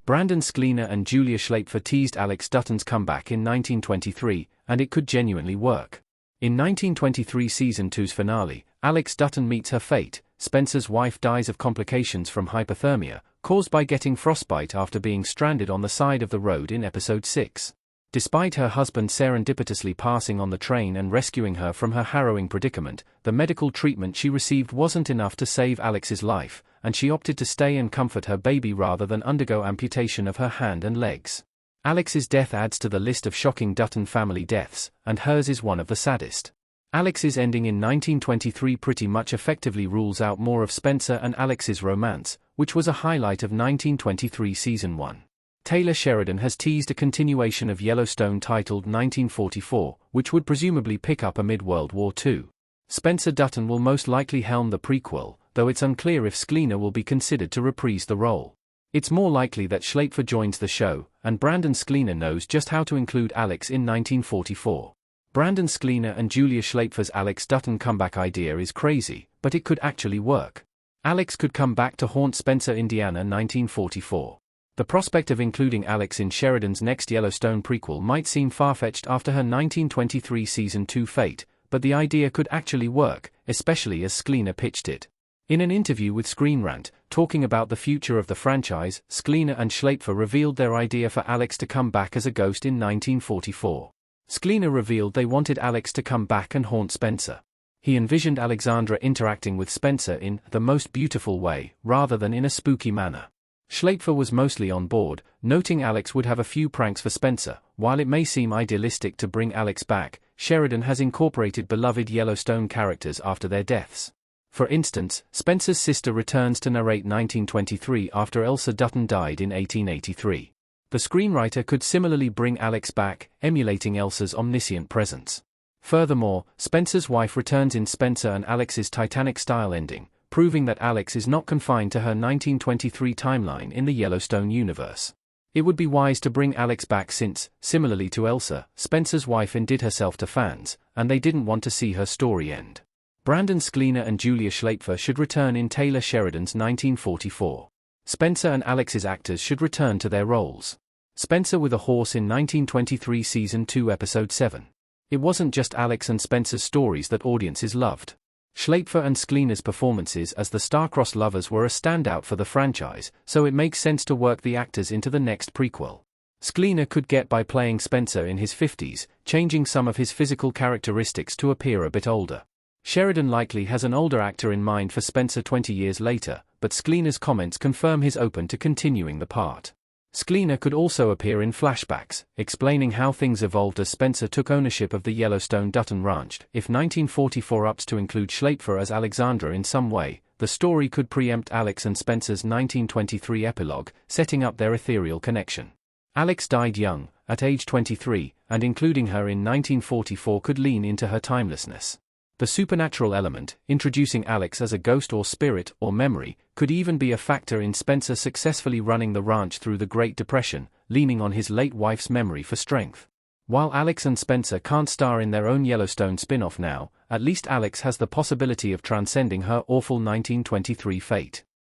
Brandon Sklenar and Julia Schlaepfer teased Alex Dutton's comeback in 1923, and it could genuinely work. In 1923 Season 2's finale, Alex Dutton meets her fate. Spencer's wife dies of complications from hypothermia, caused by getting frostbite after being stranded on the side of the road in Episode 6. Despite her husband serendipitously passing on the train and rescuing her from her harrowing predicament, the medical treatment she received wasn't enough to save Alex's life, and she opted to stay and comfort her baby rather than undergo amputation of her hand and legs. Alex's death adds to the list of shocking Dutton family deaths, and hers is one of the saddest. Alex's ending in 1923 pretty much effectively rules out more of Spencer and Alex's romance, which was a highlight of 1923 Season 1. Taylor Sheridan has teased a continuation of Yellowstone titled 1944, which would presumably pick up amid World War II. Spencer Dutton will most likely helm the prequel, though it's unclear if Sklenar will be considered to reprise the role. It's more likely that Schlaepfer joins the show, and Brandon Sklenar knows just how to include Alex in 1944. Brandon Sklenar and Julia Schlaepfer's Alex Dutton comeback idea is crazy, but it could actually work. Alex could come back to haunt Spencer, Indiana 1944. The prospect of including Alex in Sheridan's next Yellowstone prequel might seem far-fetched after her 1923 Season 2 fate, but the idea could actually work, especially as Sklenar pitched it. In an interview with Screen Rant, talking about the future of the franchise, Sklenar and Schlaepfer revealed their idea for Alex to come back as a ghost in 1944. Sklenar revealed they wanted Alex to come back and haunt Spencer. He envisioned Alexandra interacting with Spencer in the most beautiful way, rather than in a spooky manner. Schlaepfer was mostly on board, noting Alex would have a few pranks for Spencer. While it may seem idealistic to bring Alex back, Sheridan has incorporated beloved Yellowstone characters after their deaths. For instance, Spencer's sister returns to narrate 1923 after Elsa Dutton died in 1883. The screenwriter could similarly bring Alex back, emulating Elsa's omniscient presence. Furthermore, Spencer's wife returns in Spencer and Alex's Titanic-style ending, proving that Alex is not confined to her 1923 timeline in the Yellowstone universe. It would be wise to bring Alex back since, similarly to Elsa, Spencer's wife undid herself to fans, and they didn't want to see her story end. Brandon Sklenar and Julia Schlaepfer should return in Taylor Sheridan's 1944. Spencer and Alex's actors should return to their roles. Spencer with a horse in 1923 Season 2 Episode 7. It wasn't just Alex and Spencer's stories that audiences loved. Schlaepfer and Sklenar's performances as the star-crossed lovers were a standout for the franchise, so it makes sense to work the actors into the next prequel. Sklenar could get by playing Spencer in his 50s, changing some of his physical characteristics to appear a bit older. Sheridan likely has an older actor in mind for Spencer 20 years later, but Sklenar's comments confirm he's open to continuing the part. Sklenar could also appear in flashbacks, explaining how things evolved as Spencer took ownership of the Yellowstone Dutton Ranch. If 1944 ups to include Schlaepfer as Alexandra in some way, the story could preempt Alex and Spencer's 1923 epilogue, setting up their ethereal connection. Alex died young, at age 23, and including her in 1944 could lean into her timelessness. The supernatural element, introducing Alex as a ghost or spirit or memory, could even be a factor in Spencer successfully running the ranch through the Great Depression, leaning on his late wife's memory for strength. While Alex and Spencer can't star in their own Yellowstone spin-off now, at least Alex has the possibility of transcending her awful 1923 fate.